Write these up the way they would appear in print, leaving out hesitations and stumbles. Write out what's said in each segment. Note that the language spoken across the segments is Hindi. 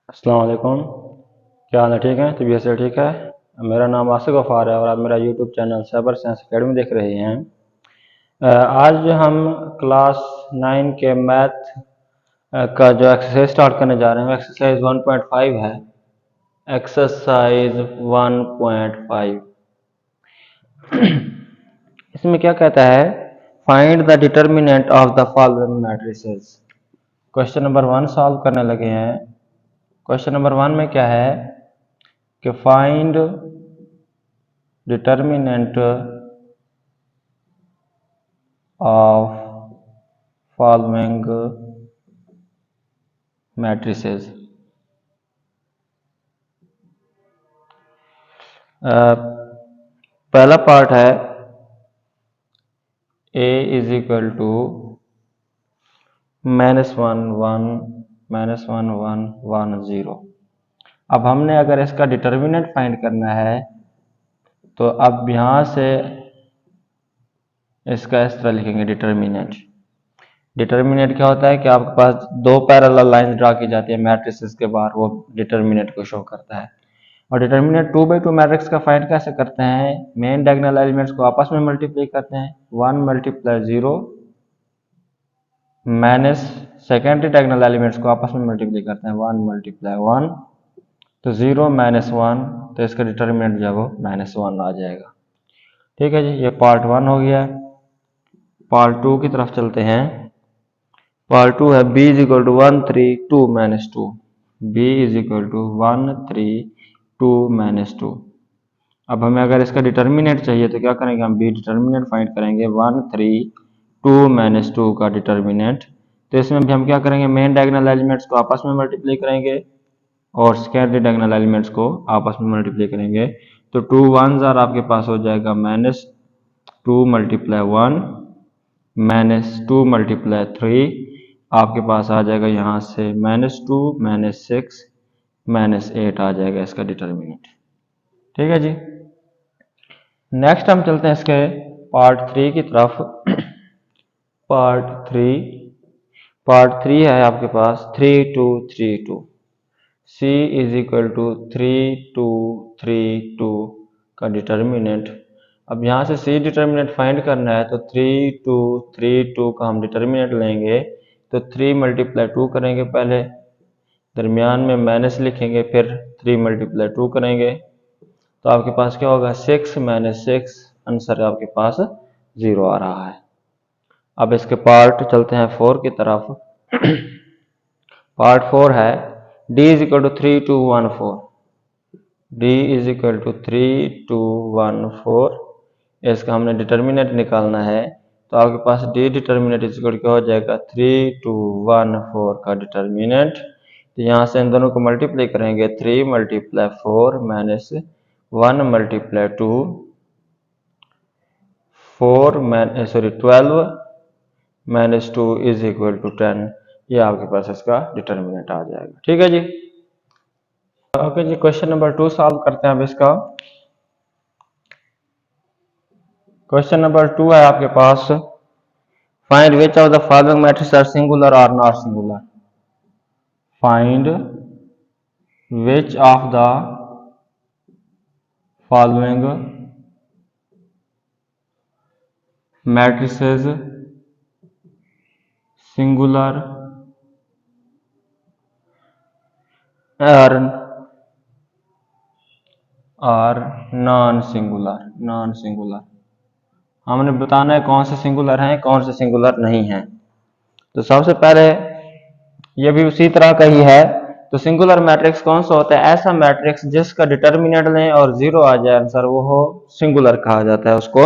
अस्सलाम वालेकुम। क्या हाल है? ठीक है? तबीयत से ठीक है? मेरा नाम आसिफ गफ़ार है और आप मेरा YouTube channel cyber science academy देख रहे हैं। आज हम क्लास 9 के मैथ का जो एक्सरसाइज स्टार्ट करने जा रहे हैं, एक्सरसाइज 1.5 है। एक्सरसाइज 1.5 इसमें क्या कहता है? Find the determinant of the following matrices. Question number 1 solve करने लगे हैं। क्वेश्चन नंबर 1 में क्या है कि find determinant of following matrices। पहला पार्ट है a इज इक्वल टू -1 1 -1 1 1 0। अब हमने अगर इसका डिटर्मिनेंट फाइंड करना है तो अब यहां से इसका इस तरह लिखेंगे डिटर्मिनेंट। डिटर्मिनेंट क्या होता है कि आपके पास दो पैरेलल लाइन ड्रा की जाती है मैट्रिसेस के बाहर, वो डिटर्मिनेंट को शो करता है। और डिटर्मिनेंट 2/2 मैट्रिक्स का फाइंड कैसे करते हैं? मेन डायगोनल एलिमेंट्स को आपस में मल्टीप्लाई करते हैं। 1 × 0 माइनस सेकेंडरी डायगोनल एलिमेंट्स को आपस में मल्टीप्लाई करते हैं। 1 × 1 तो 0 -1, तो इसका डिटर्मिनेंट जो है वो -1 आ जाएगा। ठीक है जी, ये पार्ट 1 हो गया। पार्ट 2 की तरफ चलते हैं। पार्ट 2 है b is equal to 1 3 2 -2। b is equal to 1 3 2 -2। अब हमें अगर इसका डिटर्मिनेंट चाहिए तो क्या करेंगे? हम बी डिटर्मिनेंट फाइंड करेंगे। 1 3 2 -2 का डिटर्मिनेंट। तो इसमें भी हम क्या करेंगे? मेन डायगोनल एलिमेंट्स को आपस में मल्टीप्लाई करेंगे और सेकेंडरी डायगोनल एलिमेंट्स को आपस में मल्टीप्लाई करेंगे। तो 2 1s आर आपके पास हो जाएगा -2 × 1 -2 × 3 आपके पास आ जाएगा यहाँ से -2 -6 -8 आ जाएगा इसका डिटर्मिनेंट। ठीक है जी। नेक्स्ट हम चलते हैं इसके पार्ट 3 की तरफ। पार्ट 3 है आपके पास 3 2 3 2। c इज इक्वल टू 3 2 3 2 का डिटर्मिनेंट। अब यहाँ से c डिटर्मिनेंट फाइंड करना है तो 3 2 3 2 का हम डिटर्मिनेंट लेंगे तो 3 × 2 करेंगे, पहले दरमियान में माइनस लिखेंगे, फिर 3 × 2 करेंगे तो आपके पास क्या होगा? 6 -6, आंसर आपके पास 0 आ रहा है। अब इसके पार्ट चलते हैं 4 की तरफ। पार्ट 4 है d is equal to 3 2 1 4। d is equal to 3 2 1 4। इसका हमने डिटर्मिनेंट निकालना है तो आपके पास d डिटर्मिनेंट इज इक्वल क्या हो जाएगा? 3 2 1 4 का डिटर्मिनेंट। तो यहाँ से इन दोनों को मल्टीप्लाई करेंगे। 3 × 4 -1 × 2 12 -2 इज इक्वल टू 10। ये आपके पास इसका डिटर्मिनेंट आ जाएगा। ठीक है जी। ओके जी, क्वेश्चन नंबर 2 सॉल्व करते हैं अब इसका। क्वेश्चन नंबर 2 है आपके पास, find which of the following matrix are singular or not singular. Find which of the following matrices singular or non singular. हमने बताना है कौन से सिंगुलर हैं, कौन से सिंगुलर नहीं हैं। तो सबसे पहले ये भी उसी तरह का ही है। तो सिंगुलर मैट्रिक्स कौन सा होता है? ऐसा मैट्रिक्स जिसका डिटर्मिनेंट लें और 0 आ जाए आंसर, वो हो सिंगुलर कहा जाता है उसको।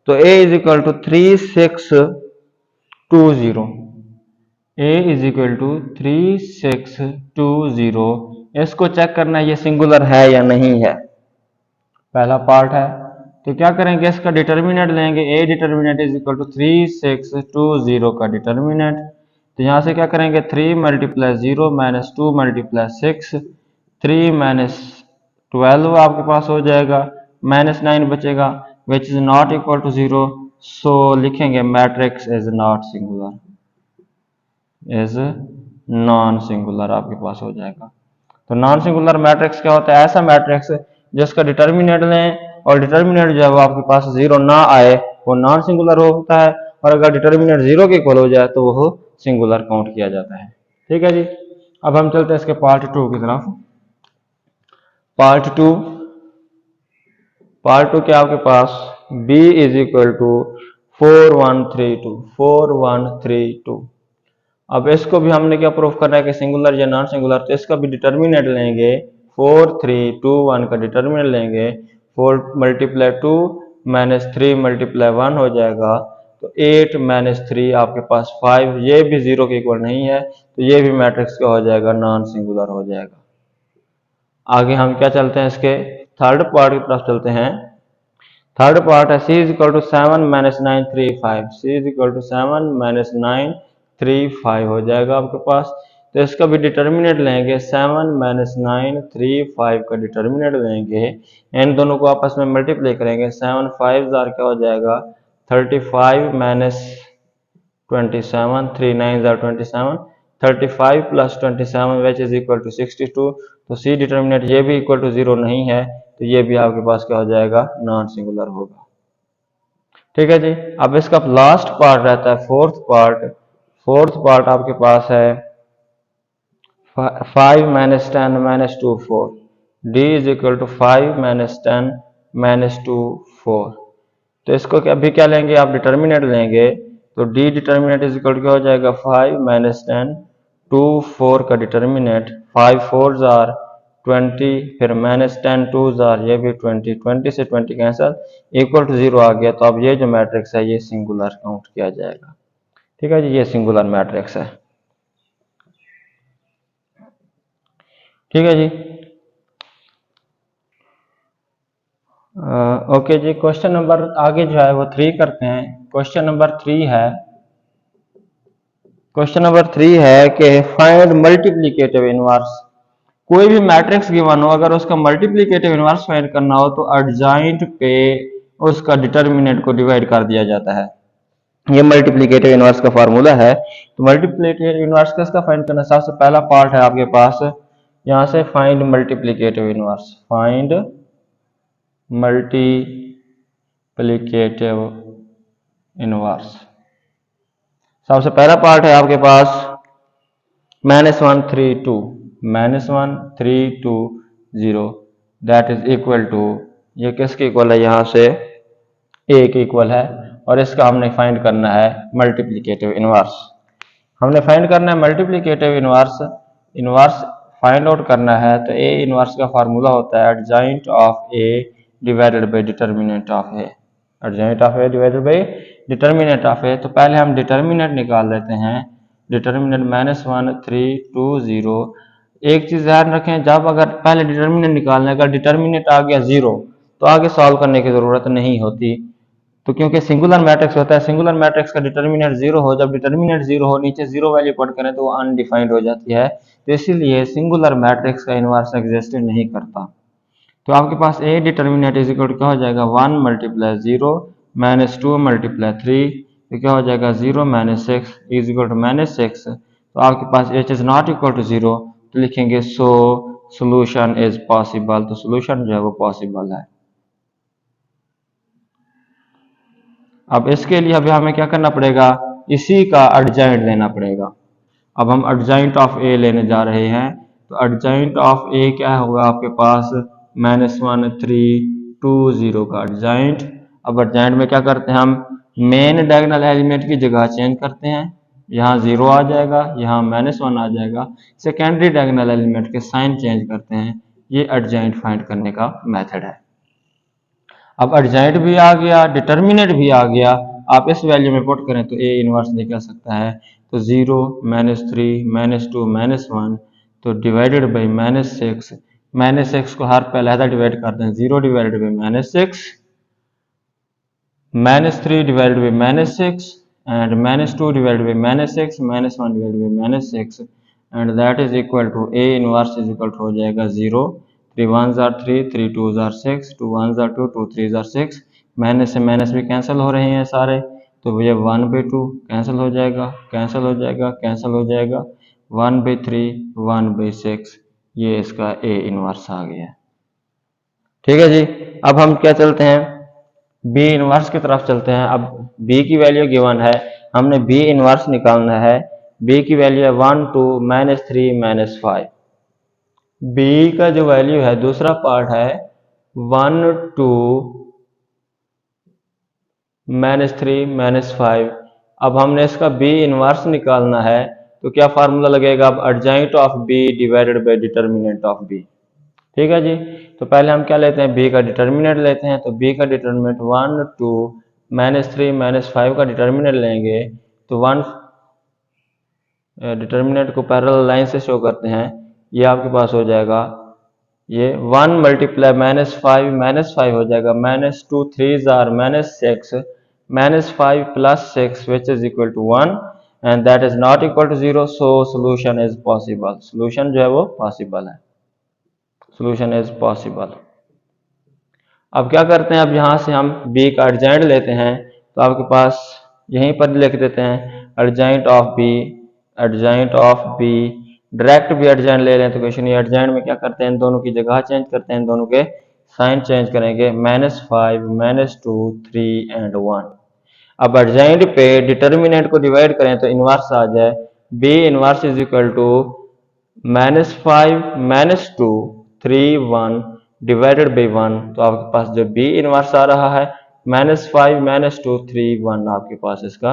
तो a is equal to 3 6 2 0। a is equal to 3 6 2 0। इसको चेक करना है ये सिंगुलर है या नहीं है, पहला पार्ट है। तो क्या करेंगे? इसका डिटर्मिनेंट लेंगे। a determinant is equal to 3 6 2 0 का डिटर्मिनेंट। तो यहाँ से क्या करेंगे? 3 × 0 -2 × 6, 3 -12 आपके पास हो जाएगा, -9 बचेगा, which is not equal to 0। So लिखेंगे matrix is not singular, is non singular आपके पास हो जाएगा। तो नॉन सिंगुलर मैट्रिक्स क्या होता है? ऐसा मैट्रिक्स जिसका डिटर्मिनेंट लें और डिटर्मिनेंट जो है वो आपके पास जीरो ना आए, वो नॉन सिंगुलर होता है, और अगर डिटर्मिनेंट जीरो के इक्वल हो जाए तो वो सिंगुलर काउंट किया जाता है। ठीक है जी। अब हम चलते हैं इसके पार्ट टू की तरफ। पार्ट टू क्या आपके पास b इज इक्वल टू 4132। अब इसको भी हमने क्या प्रूफ करना है कि सिंगुलर या नॉन सिंगुलर, तो इसका भी डिटर्मिनेंट लेंगे 4321 का डिटर्मिनेंट लेंगे, 4 मल्टीप्लाई 2 माइनस 3 मल्टीप्लाई 1 हो जाएगा, तो 8 माइनस 3 आपके पास 5, ये भी जीरो के इक्वल नहीं है, तो ये भी मैट्रिक्स क्या हो जाएगा? नॉन सिंगुलर हो जाएगा। आगे हम क्या चलते हैं, इसके थर्ड पार्ट की तरफ चलते हैं। थर्ड पार्ट है c is equal to 7 minus 9 3 5, c is equal to 7 minus 9 3 5 हो जाएगा आपके पास। तो इसका भी डिटर्मिनेंट लेंगे 7 माइनस 9 3 5 का डिटर्मिनेंट लेंगे, इन दोनों को आपस में मल्टीप्लाई करेंगे, 7 5 क्या हो जाएगा? 35 minus 27, 3 9 27, 35 plus 27 which is equal to 62। तो सी डिटर्मिनेंट ये भी इक्वल टू जीरो नहीं है, तो ये भी आपके पास क्या हो जाएगा? नॉन सिंगुलर होगा। ठीक है जी। अब इसका लास्ट पार्ट रहता है फोर्थ पार्ट आपके पास है 5 minus 10 minus 2 4, d is equal to 5 minus 10 minus 2 4। तो इसको अभी क्या लेंगे आप? डिटर्मिनेंट लेंगे, तो d determinant is equal to क्या हो जाएगा? 5 माइनस 10 2 4 का डिटर्मिनेंट, 5 4 जार 20, फिर माइनस 10 2 जार ये भी 20, 20 से 20 कैंसल, इक्वल टू जीरो आ गया। तो अब ये जो मैट्रिक्स है ये सिंगुलर काउंट किया जाएगा। ठीक है जी, ये सिंगुलर मैट्रिक्स है। ठीक है जी। ओके जी, क्वेश्चन नंबर आगे जो है वो 3 करते हैं। क्वेश्चन नंबर 3 है, कि फाइंड मल्टीप्लिकेटिव इनवर्स। कोई भी मैट्रिक्स गिवन हो, अगर उसका मल्टीप्लिकेटिव इनवर्स फाइंड करना हो तो एडजॉइंट पे उसका डिटर्मिनेंट को डिवाइड कर दिया जाता है। ये मल्टीप्लिकेटिव इनवर्स का फार्मूला है। तो मल्टीप्लिकेटिव इनवर्स किसका फाइंड करना? सबसे पहला पार्ट है आपके पास यहाँ से, find multiplicative inverse. Find multiplicative inverse. सबसे पहला पार्ट है आपके पास -1 3 2, -1 3 2 0, दैट इज इक्वल टू, ये किसके इक्वल है? यहाँ से ए के इक्वल है, और इसका हमने फाइंड करना है मल्टीप्लिकेटिव इनवर्स। हमने फाइंड करना है मल्टीप्लिकेटिव इनवर्स फाइंड आउट करना है। तो ए इनवर्स का फार्मूला होता है adjoint of A divided by determinant of A, adjoint of A divided by determinant of A. तो पहले हम डिटर्मिनेंट निकाल लेते हैं, डिटर्मिनेंट -1 3 2 0। एक चीज ध्यान रखें, जब अगर पहले डिटर्मिनेंट निकालना, अगर डिटर्मिनेंट आ गया जीरो तो आगे सॉल्व करने की जरूरत नहीं होती। तो क्योंकि सिंगुलर मैट्रिक्स होता है, सिंगुलर मैट्रिक्स का डिटर्मिनेंट जीरो हो, जब डिटर्मिनेंट जीरो हो, नीचे जीरो वैल्यू पुट करें तो वो अनडिफाइंड हो जाती है। तो इसीलिए सिंगुलर मैट्रिक्स का इनवर्स एग्जिस्ट नहीं करता। तो आपके पास A determinant is equal to क्या हो जाएगा? 1 मल्टीप्लाई 0 माइनस 2 मल्टीप्लाई 3, तो क्या हो जाएगा? 0 माइनस 6 इज इक्वल टू -6। तो आपके पास H is not equal to 0, तो लिखेंगे सो सोल्यूशन इज पॉसिबल। तो सोल्यूशन जो है वो पॉसिबल है। अब इसके लिए अभी हमें क्या करना पड़ेगा? इसी का एडजॉइंट लेना पड़ेगा। अब हम एडजॉइंट ऑफ ए लेने जा रहे हैं। तो एडजॉइंट ऑफ ए क्या होगा आपके पास? -1 3 2 0 का एडजॉइंट। अब एडजॉइंट में क्या करते हैं हम? मेन डायगोनल एलिमेंट की जगह चेंज करते हैं, यहाँ 0 आ जाएगा, यहाँ -1 आ जाएगा। सेकेंडरी डायगोनल एलिमेंट के साइन चेंज करते हैं। ये एडजॉइंट फाइंड करने का मेथड है। अब एडजॉइंट भी आ गया, डिटर्मिनेंट भी आ गया, आप इस वैल्यू में पुट करें तो ए इनवर्स निकल सकता है। तो 0 -3 -2 -1, तो डिवाइडेड बाई -6, -6 को हर पे अलहदा डिवाइड करते हैं, 0 divided by -6, -3 divided by -6 and -2 divided by -6, -1 divided by -6, and that is equal to a inverse is equal to हो जाएगा 0, 3 1s are 3, 3 2s are 6, 2 1s are 2, 2 3s are 6, minus से माइनस भी कैंसिल हो रहे हैं सारे, तो ये 1/2 कैंसिल हो जाएगा, कैंसिल हो जाएगा, कैंसिल हो जाएगा, 1/3 1/6, ये इसका ए इनवर्स आ गया। ठीक है जी। अब हम क्या चलते हैं, बी इनवर्स की तरफ चलते हैं। अब बी की वैल्यू गिवन है, हमने बी इनवर्स निकालना है। बी की वैल्यू है 1 2 -3 -5। बी का जो वैल्यू है दूसरा पार्ट है 1 2 -3 -5। अब हमने इसका बी इनवर्स निकालना है, तो क्या फार्मूला लगेगा, अब adjoint of b divided by determinant of b. ठीक है जी। तो पहले हम क्या लेते हैं, बी का डिटर्मिनेंट लेते हैं। तो बी का डिटर्मिनेंट 1 2 -3 -5 का डिटर्मिनेंट लेंगे, तो 1 डिटर्मिनेंट को पैरेलल लाइन से शो करते हैं। ये आपके पास हो जाएगा, ये 1 मल्टीप्लाई -5 हो जाएगा, -2 3 जार -6 -5 + 6 which is equal to 1 and that is not equal to 0। So solution is possible, solution जो है वो पॉसिबल है, सोल्यूशन इज पॉसिबल। अब क्या करते हैं, अब यहाँ से हम बी का एडजॉइंट लेते हैं। तो आपके पास यहीं पर लिख देते हैं adjoint of b, adjoint of b. Direct भी एडजॉइंट ले लें तो क्वेश्चन, ये एडजॉइंट में क्या करते हैं, इन दोनों की जगह चेंज करते हैं, इन दोनों के साइन चेंज करेंगे, -5 -2 3 एंड 1। अब एडजॉइंट पे डिटर्मिनेंट को डिवाइड करें तो इनवर्स आ जाए, b inverse is equal to -5 -2 3 1 divided by 1। तो आपके पास जो बी इनवर्स आ रहा है -5 -2 3 1 आपके पास इसका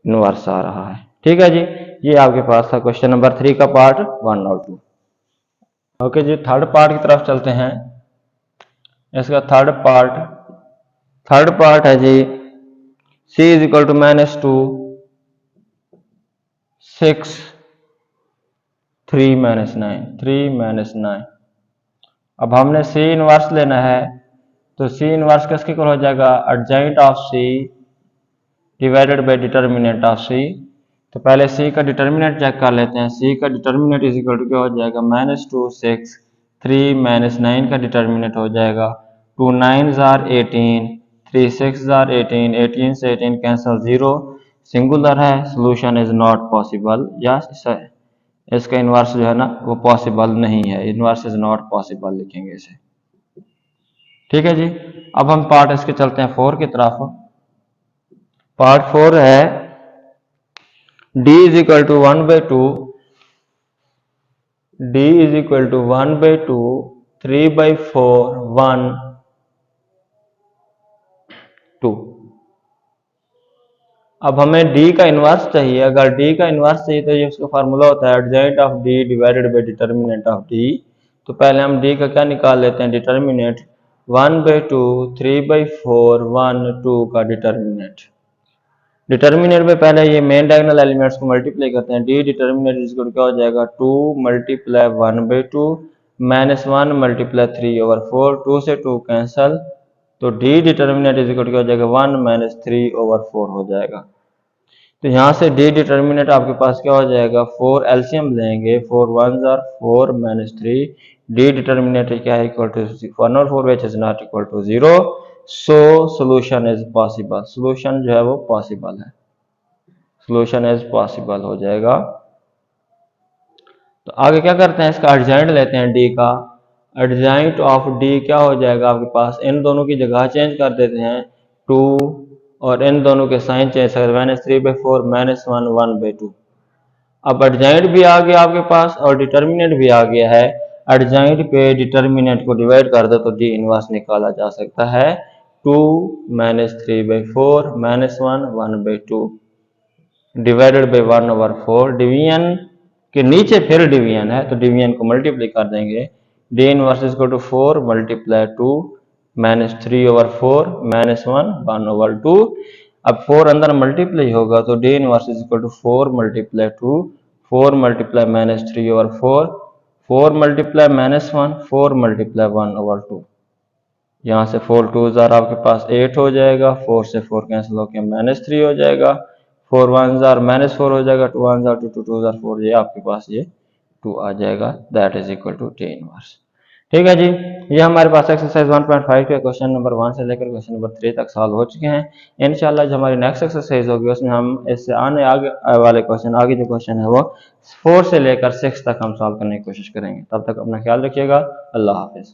इनवर्स आ रहा है। ठीक है जी। ये आपके पास था क्वेश्चन नंबर 3 का पार्ट 1 और 2। ओके जी, थर्ड पार्ट की तरफ चलते हैं। इसका थर्ड पार्ट है जी, c इज इक्वल टू -2 6 3 -9 3 -9। अब हमने c इनवर्स लेना है, तो c इनवर्स किसके इक्वल हो जाएगा, adjoint of c divided by determinant of c। तो पहले c का डिटर्मिनेंट चेक कर लेते हैं। c का डिटर्मिनेंट इज इक्वल टू क्या हो जाएगा, -2 6 3 -9 का डिटर्मिनेंट हो जाएगा 2 9 जार 18 3 6 जार 18 18 से 18 कैंसिल 0 सिंगुलर है, सोल्यूशन इज नॉट पॉसिबल, या इसका इनवर्स जो है ना वो पॉसिबल नहीं है, इनवर्स इज नॉट पॉसिबल लिखेंगे इसे। ठीक है जी। अब हम पार्ट इसके चलते हैं 4 की तरफ। पार्ट 4 है d is equal to 1/2 d is equal to 1/2 3/4 1 2। अब हमें d का इनवर्स चाहिए। अगर d का इनवर्स चाहिए तो ये उसका फार्मूला होता है adjoint of d divided by determinant of d। तो पहले हम d का क्या निकाल लेते हैं, डिटर्मिनेंट 1/2 3/4 1 2 का डिटर्मिनेंट। डिटर्मिनेंट में पहले ये मेन डायगोनल एलिमेंट्स को मल्टीप्लाई करते हैं। d डिटर्मिनेंट इक्वल क्या हो जाएगा, 2 × 1/2 -1 × 3/4 2 से 2 कैंसल, तो d डिटर्मिनेंट इक्वल क्या हो जाएगा, 1 - 3/4 हो जाएगा। तो यहाँ से d डिटर्मिनेंट आपके पास क्या हो जाएगा, 4 एलसीएम लेंगे, 4 1 जार 4 -3 d डिटर्मिनेंट क्या है, इक्वल टू 1 और 4 which is not equal to 0। So solution is possible, solution जो है वो पॉसिबल है, सोल्यूशन इज पॉसिबल हो जाएगा। तो आगे क्या करते हैं, इसका एडजॉइंट लेते हैं d का। एडजॉइंट ऑफ d क्या हो जाएगा आपके पास, इन दोनों की जगह चेंज कर देते हैं 2 और इन दोनों के साइन चेंज कर -3/4 -1 1/2। अब एडजॉइंट भी आ गया आपके पास और डिटर्मिनेंट भी आ गया है। एडजॉइंट पे डिटर्मिनेंट को डिवाइड कर दो तो d इनवर्स निकाला जा सकता है, 2 -3/4 -1 1/2 डिवाइडेड बाई 1/4। डिवीजन के नीचे फिर डिवीजन है तो डिवीजन को मल्टीप्लाई कर देंगे, d inverse is equal to 4 × 2 -3/4 -1 1/2। अब 4 अंदर मल्टीप्लाई होगा तो d inverse is equal to 4 × 2 4 × -3/4 4 × -1 4 × 1/2। यहाँ से 4 2 जार आपके पास 8 हो जाएगा, 4 से 4 कैंसिल होकर -3 हो जाएगा, 4 1 जार -4 हो जाएगा, 2 1 जार 2 2 2 जार 4, ये आपके पास ये 2 आ जाएगा, that is equal to d inverse. ठीक है जी, ये हमारे पास एक्सरसाइज 1.5 के क्वेश्चन नंबर 1 से लेकर क्वेश्चन नंबर 3 तक सॉल्व हो चुके हैं। इंशाल्लाह जो हमारी नेक्स्ट एक्सरसाइज होगी उसमें हम इससे आगे वाले क्वेश्चन, आगे जो क्वेश्चन है वो 4 से लेकर 6 तक हम सॉल्व करने की कोशिश करेंगे। तब तक अपना ख्याल रखिएगा। अल्लाह हाफिज़।